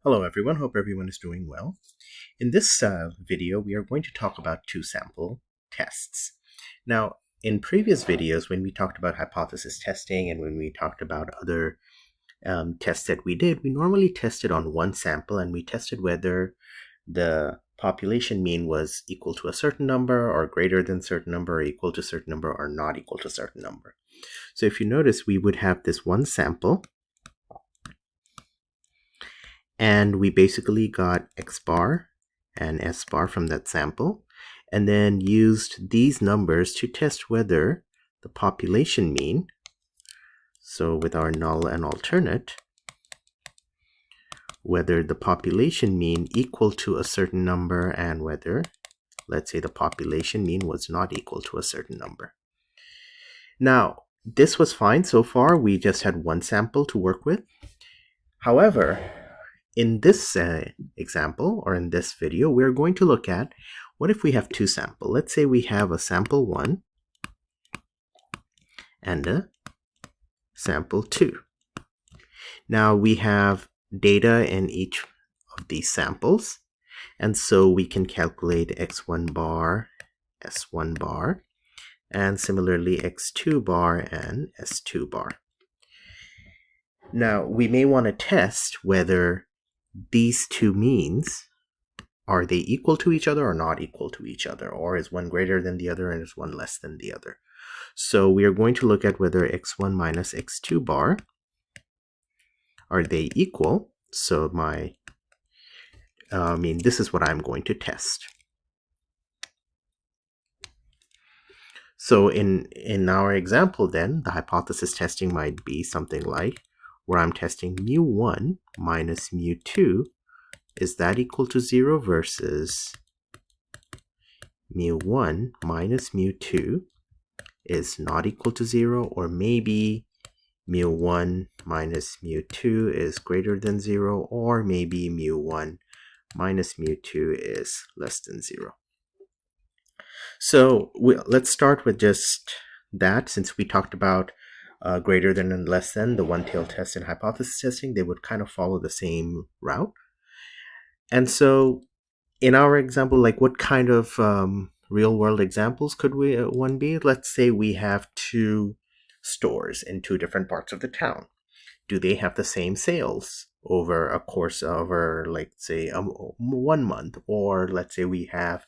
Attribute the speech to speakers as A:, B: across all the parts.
A: Hello everyone, hope everyone is doing well. In this video, we are going to talk about two sample tests. Now, in previous videos, when we talked about hypothesis testing and when we talked about other tests that we did, we normally tested on one sample and we tested whether the population mean was equal to a certain number or greater than certain number or equal to certain number or not equal to certain number. So if you notice, we would have this one sample and we basically got X bar and S bar from that sample, and then used these numbers to test whether the population mean, so with our null and alternate, whether the population mean equal to a certain number and whether, let's say, the population mean was not equal to a certain number. Now, this was fine so far. We just had one sample to work with. However, in this example, or in this video, we're going to look at what if we have two samples. Let's say we have a sample 1 and a sample 2. Now we have data in each of these samples, and so we can calculate x1 bar, s1 bar, and similarly x2 bar and s2 bar. Now we may want to test whether these two means, are they equal to each other or not equal to each other, or is one greater than the other and is one less than the other. So we are going to look at whether x1 minus x2 bar, are they equal? So this is what I'm going to test. So in our example then, the hypothesis testing might be something like where I'm testing mu1 minus mu2, is that equal to 0 versus mu1 minus mu2 is not equal to 0, or maybe mu1 minus mu2 is greater than 0, or maybe mu1 minus mu2 is less than 0. So let's start with just that. Since we talked about greater than and less than, the one-tailed test and hypothesis testing, they would kind of follow the same route. And so in our example, like what kind of real-world examples could one be? Let's say we have two stores in two different parts of the town. Do they have the same sales over a course over, like, say, 1 month? Or let's say we have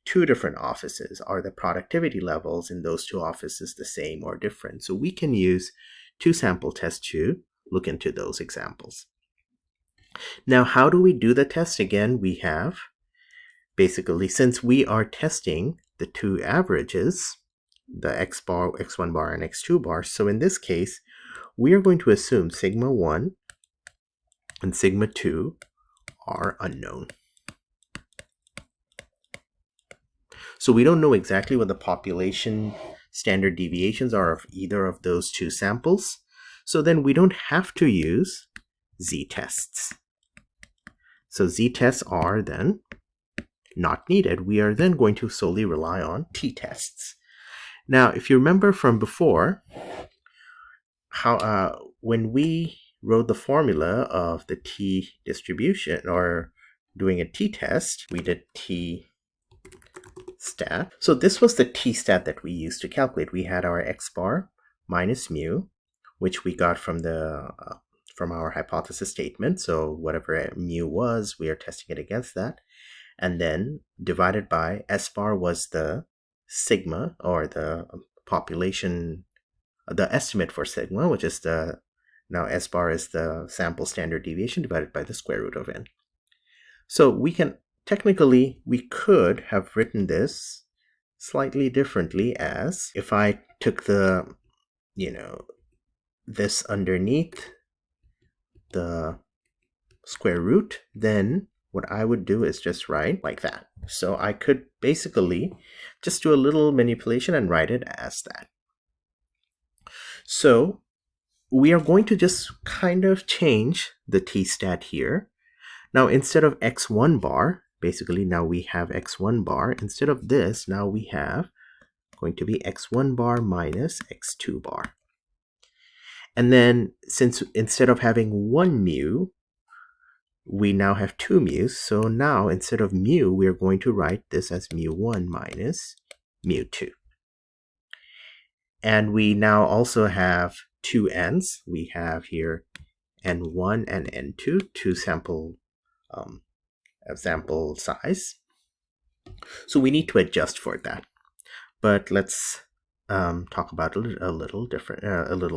A: two different offices. Are the productivity levels in those two offices the same or different? So we can use two sample tests to look into those examples. Now, how do we do the test? Again, we have basically, since we are testing the two averages, the x bar, x1 bar, and x2 bar, so in this case, we are going to assume sigma 1 and sigma 2 are unknown. So we don't know exactly what the population standard deviations are of either of those two samples. So then we don't have to use z-tests. So z-tests are then not needed. We are then going to solely rely on t-tests. Now, if you remember from before, how when we wrote the formula of the t-distribution, or doing a t-test, we did t-stat. So this was the t-stat that we used to calculate. We had our x bar minus mu, which we got from our hypothesis statement. So whatever mu was, we are testing it against that. And then divided by S bar was the sigma, or the population, the estimate for sigma, which is now S bar is the sample standard deviation divided by the square root of n. So we could have written this slightly differently as, if I took this underneath the square root, then what I would do is just write like that. So I could basically just do a little manipulation and write it as that. So we are going to just kind of change the t-stat here. Now instead of x1 bar, basically now we have x1 bar. Instead of this, now we have going to be x1 bar minus x2 bar. And then since instead of having 1 mu, we now have two mu's. So now instead of mu, we are going to write this as mu1 minus mu2. And we now also have two n's. We have here n1 and n2, two sample size. So we need to adjust for that. But let's talk about it a little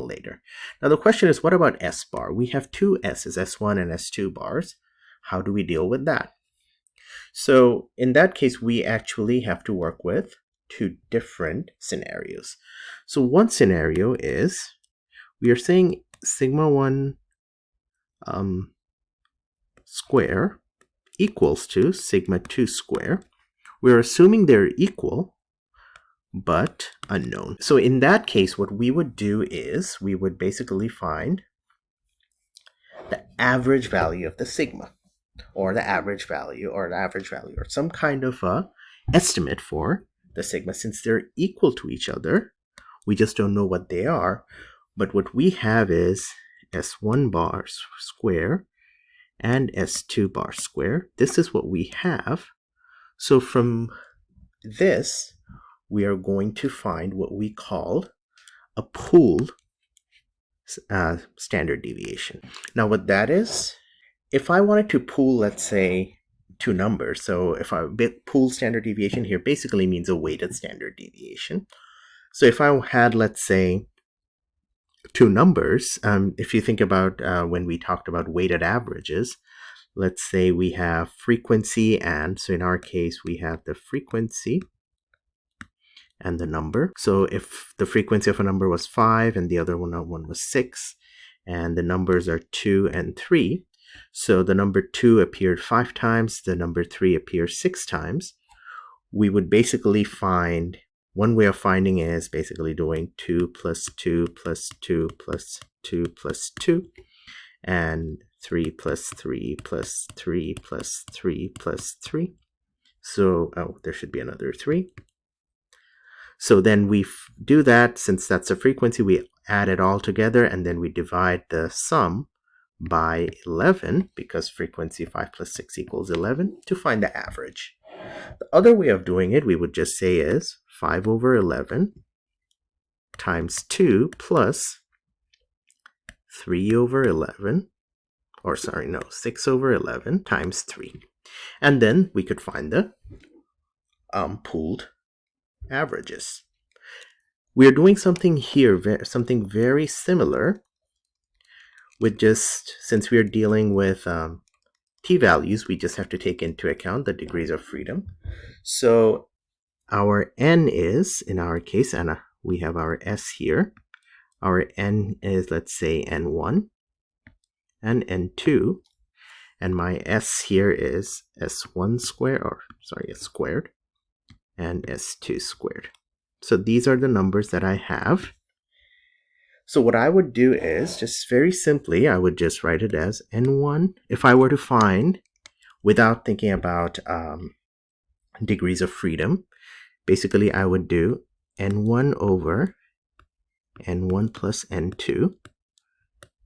A: later. Now the question is, what about S bar? We have two S's, S1 and S2 bars. How do we deal with that? So in that case, we actually have to work with two different scenarios. So one scenario is we are saying sigma 1 square equals to sigma 2 square. We're assuming they're equal, but unknown. So in that case, what we would do is we would basically find the average value of the sigma, or the average value, or some kind of estimate for the sigma. Since they're equal to each other, we just don't know what they are. But what we have is S1 bar square and S2 bar square. This is what we have. So from this, we are going to find what we call a pooled standard deviation. Now what that is, if I wanted to pool, let's say, two numbers, so if I pool standard deviation here basically means a weighted standard deviation. So if I had, let's say, two numbers, if you think about when we talked about weighted averages, let's say we have frequency, and so in our case we have the frequency and the number. So if the frequency of a number was 5 and the other one was 6, and the numbers are 2 and 3, so the number 2 appeared 5 times, the number 3 appears 6 times, we would basically find, one way of finding is basically doing 2 plus 2 plus 2 plus 2 plus 2, and 3 plus 3 plus 3 plus 3 plus 3. So, there should be another 3. So then we do that, since that's a frequency, we add it all together, and then we divide the sum by 11, because frequency 5 plus 6 equals 11, to find the average. The other way of doing it, we would just say is 5 over 11 times 2 plus 3 over 11, or sorry, no, 6 over 11 times 3. And then we could find the pooled averages. We are doing something here, something very similar, with just, since we are dealing with t-values, we just have to take into account the degrees of freedom. So our n is, in our case, and we have our s here, our n is, let's say, n1 and n2, and my s here is s1 squared, or sorry, s squared, and s2 squared. So these are the numbers that I have. So what I would do is, just very simply, I would just write it as n1. If I were to find, without thinking about degrees of freedom, basically I would do n1 over n1 plus n2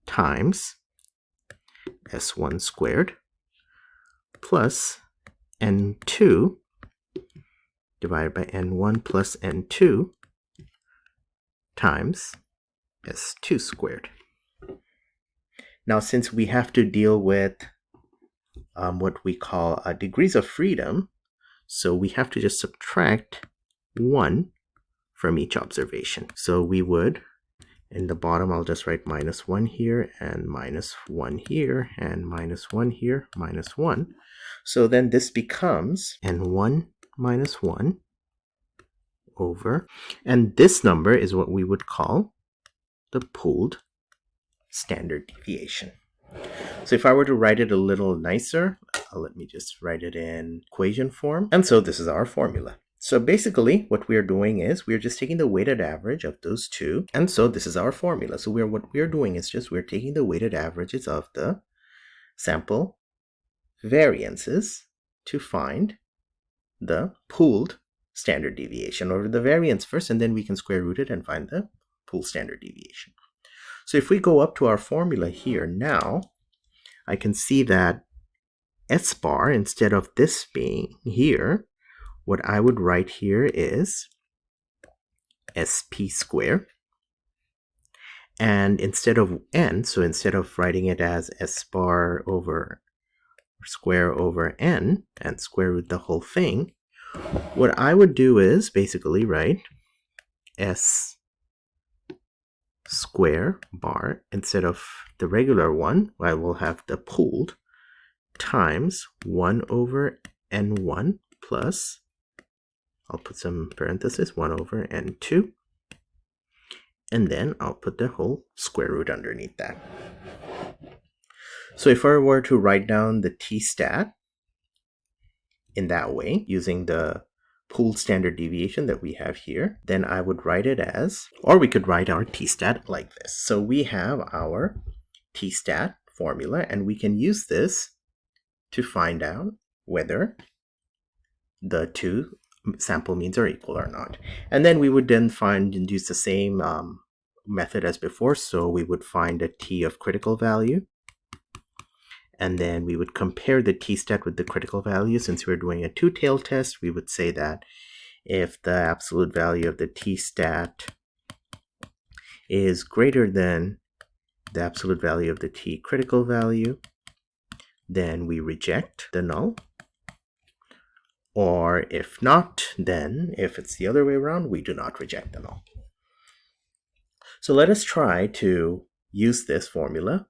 A: times s1 squared plus n2 divided by n1 plus n2 times s2 squared. Now, since we have to deal with what we call degrees of freedom, so we have to just subtract 1 from each observation. So we would, in the bottom, I'll just write minus 1 here, and minus 1 here, and minus 1 here, minus 1. So then this becomes n1 minus 1 over, and this number is what we would call the pooled standard deviation. So if I were to write it a little nicer, let me just write it in equation form. And so this is our formula. So basically what we're doing is we're just taking the weighted average of those two. And so this is our formula. So what we're doing is just we're taking the weighted averages of the sample variances to find the pooled standard deviation, or the variance first, and then we can square root it and find the pooled standard deviation. So if we go up to our formula here now, I can see that S bar, instead of this being here, what I would write here is SP squared. And instead of n, so instead of writing it as S bar over square over n and square root the whole thing, what I would do is basically write S square bar, instead of the regular one, I will have the pooled, times 1 over n1 plus, I'll put some parentheses, 1 over n2, and then I'll put the whole square root underneath that. So if I were to write down the t-stat in that way, using the pooled standard deviation that we have here, then I would write it as, or we could write our t-stat like this. So we have our t-stat formula, and we can use this to find out whether the two sample means are equal or not. And then we would then find and use the same method as before. So we would find a t of critical value, and then we would compare the t-stat with the critical value. Since we're doing a two-tailed test, we would say that if the absolute value of the t-stat is greater than the absolute value of the t critical value, then we reject the null. Or if not, then if it's the other way around, we do not reject the null. So let us try to use this formula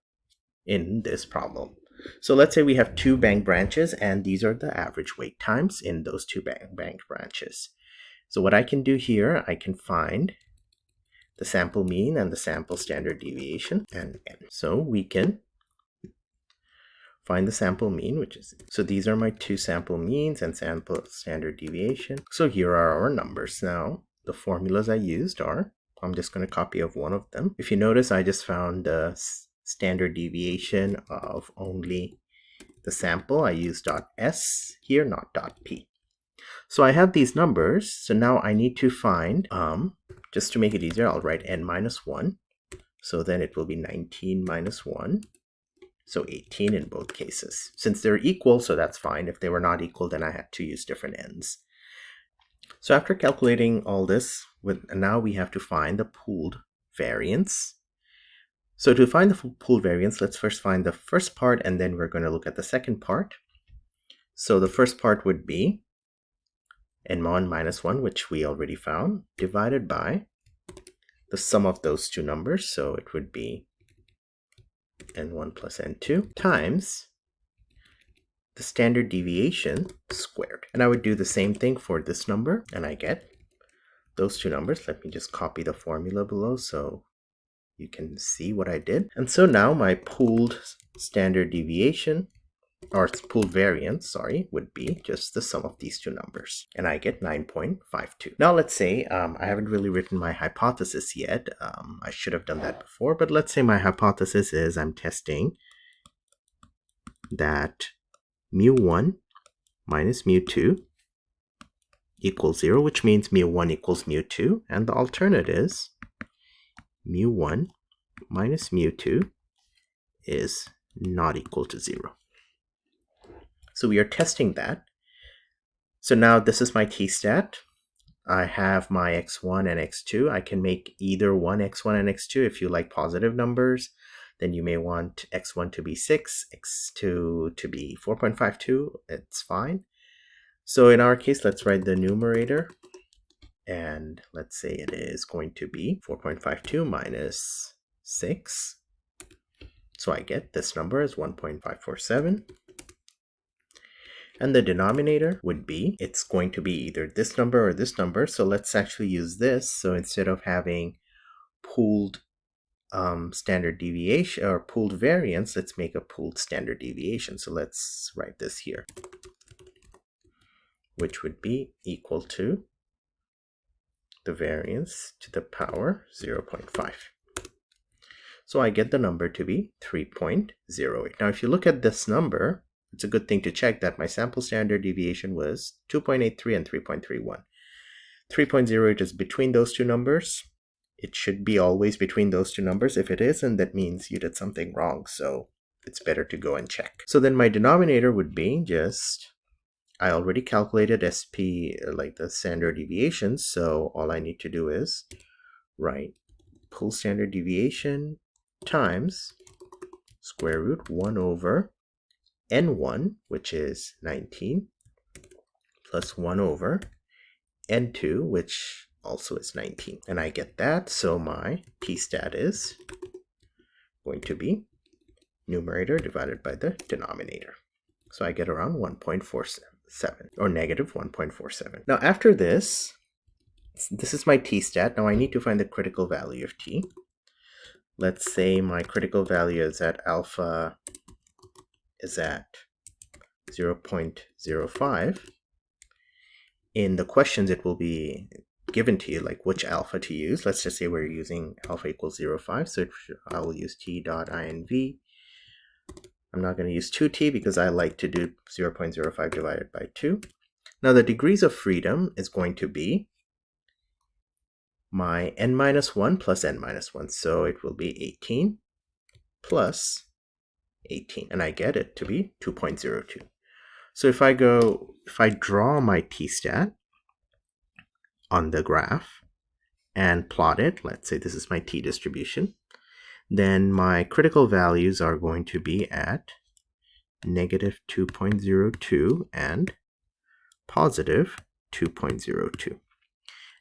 A: in this problem. So let's say we have two bank branches, and these are the average wait times in those two bank branches. So what I can do here, I can find the sample mean and the sample standard deviation, and n. So we can find the sample mean, which is, so these are my two sample means and sample standard deviation. So here are our numbers. Now, the formulas I used are, I'm just going to copy of one of them. If you notice, I just found the standard deviation of only the sample. I use .s here, not .p. So I have these numbers. So now I need to find, just to make it easier, I'll write n minus 1. So then it will be 19 minus 1. So 18 in both cases. Since they're equal, so that's fine. If they were not equal, then I had to use different n's. So after calculating all this, now we have to find the pooled variance. So to find the pooled variance, let's first find the first part, and then we're going to look at the second part. So the first part would be n1 minus 1, which we already found, divided by the sum of those two numbers. So it would be n1 plus n2 times the standard deviation squared. And I would do the same thing for this number, and I get those two numbers. Let me just copy the formula below so you can see what I did. And so now my pooled standard deviation, or pooled variance, sorry, would be just the sum of these two numbers. And I get 9.52. Now let's say, I haven't really written my hypothesis yet. I should have done that before, but let's say my hypothesis is I'm testing that mu1 minus mu2 equals 0, which means mu1 equals mu2, and the alternate is mu1 minus mu2 is not equal to 0. So we are testing that. So now this is my t-stat. I have my x1 and x2. I can make either one x1 and x2. If you like positive numbers, then you may want x1 to be 6, x2 to be 4.52. It's fine. So in our case, let's write the numerator. And let's say it is going to be 4.52 minus 6. So I get this number is 1.547. And the denominator would be, it's going to be either this number or this number. So let's actually use this. So instead of having pooled standard deviation or pooled variance, let's make a pooled standard deviation. So let's write this here, which would be equal to the variance to the power 0.5. So I get the number to be 3.08. Now, if you look at this number, it's a good thing to check that my sample standard deviation was 2.83 and 3.31. 3.08 is between those two numbers. It should be always between those two numbers. If it isn't, that means you did something wrong. So it's better to go and check. So then my denominator would be just, I already calculated SP, like the standard deviation, so all I need to do is write pool standard deviation times square root 1 over n1, which is 19, plus 1 over n2, which also is 19. And I get that, so my t-stat is going to be numerator divided by the denominator. So I get around 1.47, or negative 1.47. Now after this is my t-stat. Now I need to find the critical value of t. Let's say my critical value is at alpha is at 0.05. In the questions, it will be given to you, like which alpha to use. Let's just say we're using alpha equals 0.5, so I will use t.inv. I'm not going to use 2t because I like to do 0.05 divided by 2. Now the degrees of freedom is going to be my n-1 plus n-1, so it will be 18 plus 18, and I get it to be 2.02. So if I draw my t-stat on the graph and plot it, let's say this is my t distribution, then my critical values are going to be at negative 2.02 and positive 2.02.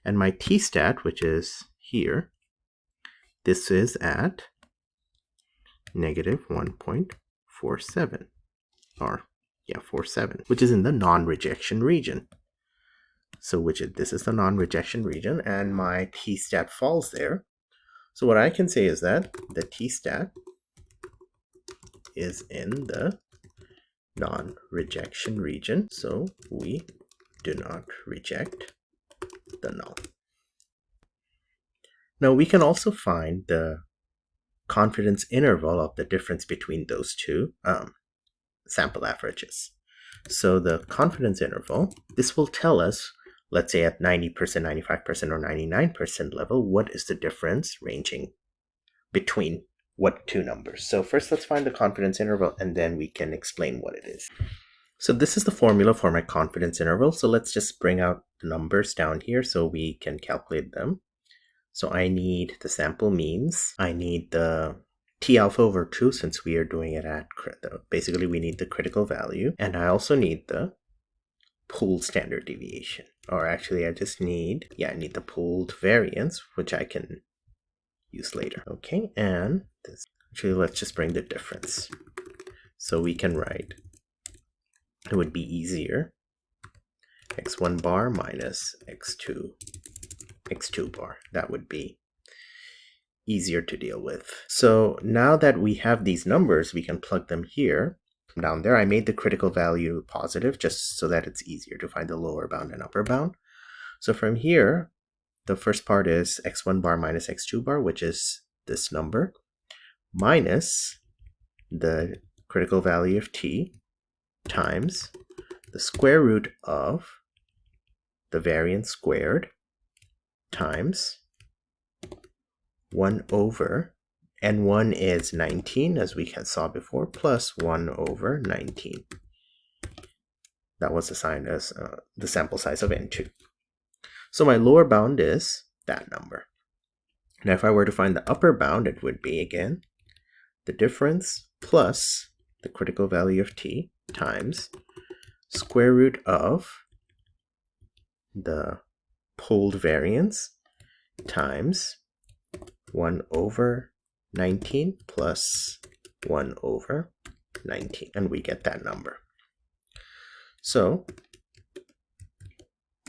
A: And my t-stat, which is here, this is at negative 1.47, or 47, which is in the non-rejection region. So this is the non-rejection region, and my t-stat falls there. So what I can say is that the t-stat is in the non-rejection region, so we do not reject the null. Now we can also find the confidence interval of the difference between those two sample averages. So the confidence interval, this will tell us, let's say at 90%, 95%, or 99% level, what is the difference ranging between what two numbers. So first let's find the confidence interval, and then we can explain what it is. So this is the formula for my confidence interval. So let's just bring out the numbers down here so we can calculate them. So I need the sample means, I need the t alpha over 2 since we are doing it at, basically we need the critical value, and I also need the pooled standard deviation, or actually I just need, I need the pooled variance, which I can use later. Okay, and this, actually let's just bring the difference. So we can write, it would be easier, x1 bar minus x2 bar. That would be easier to deal with. So now that we have these numbers, we can plug them here. Down there, I made the critical value positive just so that it's easier to find the lower bound and upper bound. So from here, the first part is x1 bar minus x2 bar, which is this number, minus the critical value of t times the square root of the variance squared times 1 over, n1 is 19, as we saw before, plus 1 over 19. That was assigned as the sample size of n2. So my lower bound is that number. Now if I were to find the upper bound, it would be, again, the difference plus the critical value of t times square root of the pooled variance times 1 over 19 plus 1 over 19, and we get that number. So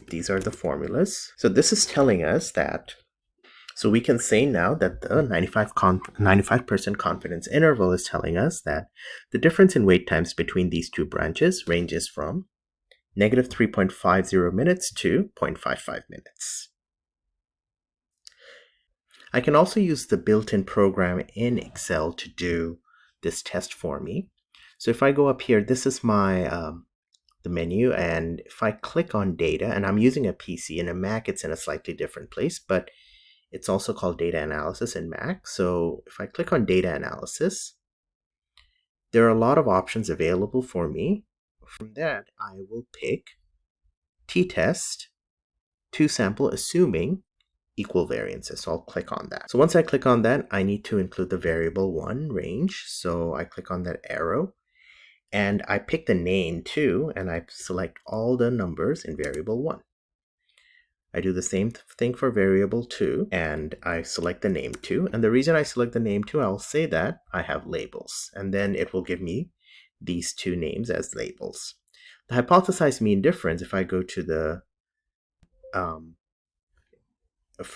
A: these are the formulas. So this is telling us that, so we can say now that the 95% confidence interval is telling us that the difference in wait times between these two branches ranges from negative 3.50 minutes to 0.55 minutes. I can also use the built-in program in Excel to do this test for me. So if I go up here, this is my the menu, and if I click on data, and I'm using a PC, in a Mac it's in a slightly different place, but it's also called data analysis in Mac. So if I click on data analysis, There are a lot of options available for me. From that, I will pick t-test two-sample assuming equal variances. So I'll click on that. So once I click on that, I need to include the variable 1 range. So I click on that arrow and I pick the name too, and I select all the numbers in variable 1. I do the same thing for variable 2 and I select the name 2. And the reason I select the name 2, I'll say that I have labels, and then it will give me these two names as labels. The hypothesized mean difference, if I go to the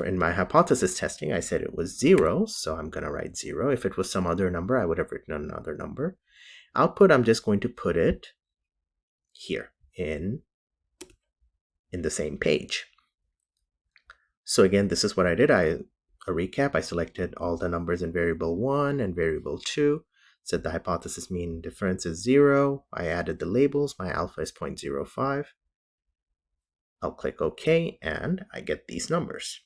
A: in my hypothesis testing, I said it was 0, so I'm going to write 0. If it was some other number, I would have written another number. Output, I'm just going to put it here in the same page. So again, this is what I did. A recap, I selected all the numbers in variable 1 and variable 2, said the hypothesis mean difference is 0. I added the labels. My alpha is 0.05. I'll click OK, and I get these numbers.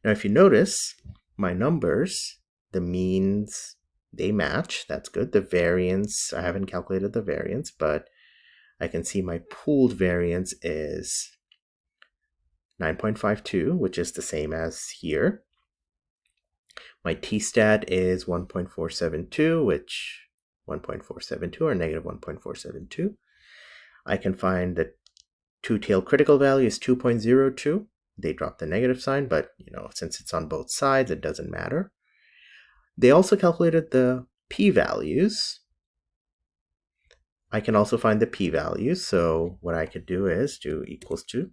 A: Now, if you notice, my numbers, the means, they match. That's good. The variance, I haven't calculated the variance, but I can see my pooled variance is 9.52, which is the same as here. My t-stat is 1.472, which 1.472 or negative 1.472. I can find the two-tailed critical value is 2.02. They dropped the negative sign, but since it's on both sides, it doesn't matter. They also calculated the p-values. I can also find the p-values. So what I could do is do equals to.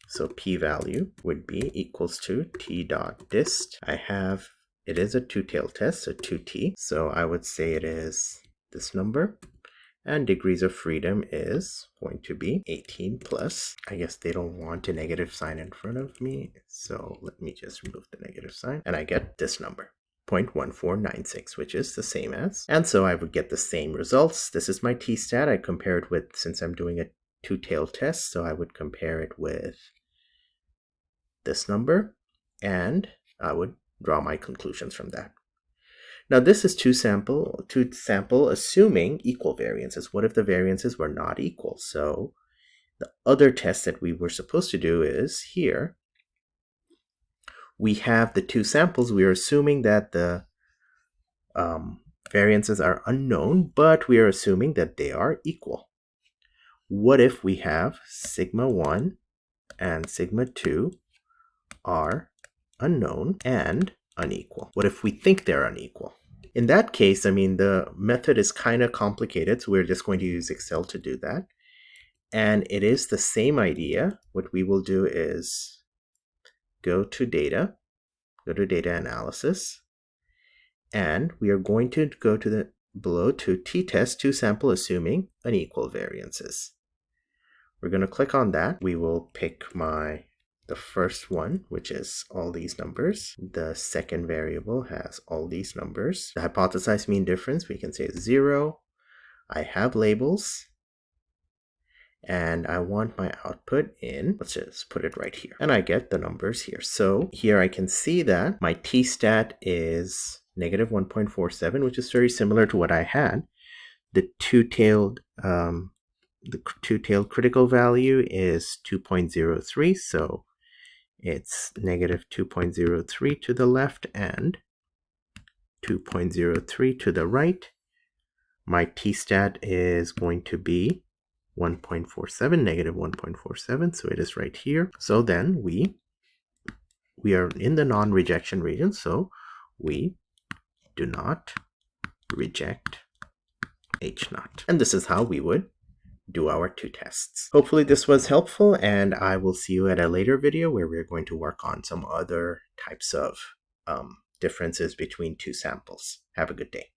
A: So p-value would be equals to t dot dist. It is a two-tailed test, so 2t. So I would say it is this number. And degrees of freedom is going to be 18 plus. I guess they don't want a negative sign in front of me. So let me just remove the negative sign. And I get this number, 0.1496, which is the same as. And so I would get the same results. This is my t-stat. I compare it with, since I'm doing a two-tailed test, so I would compare it with this number. And I would draw my conclusions from that. Now this is two-sample assuming equal variances. What if the variances were not equal? So the other test that we were supposed to do is here. We have the two samples. We are assuming that the variances are unknown, but we are assuming that they are equal. What if we have sigma 1 and sigma 2 are unknown and unequal? What if we think they're unequal? In that case, the method is kind of complicated, so we're just going to use Excel to do that. And it is the same idea. What we will do is go to data analysis, and we are going to go to below to t-test two-sample assuming unequal variances. We're going to click on that. We will pick the first one, which is all these numbers. The second variable has all these numbers. The hypothesized mean difference, we can say is 0. I have labels. And I want my output in, let's just put it right here. And I get the numbers here. So here I can see that my t-stat is negative 1.47, which is very similar to what I had. The two-tailed critical value is 2.03, so it's negative 2.03 to the left and 2.03 to the right. My t-stat is going to be 1.47, negative 1.47, so it is right here. So then we are in the non-rejection region, so we do not reject H0. And this is how we would do our two tests. Hopefully this was helpful, and I will see you at a later video where we're going to work on some other types of differences between two samples. Have a good day.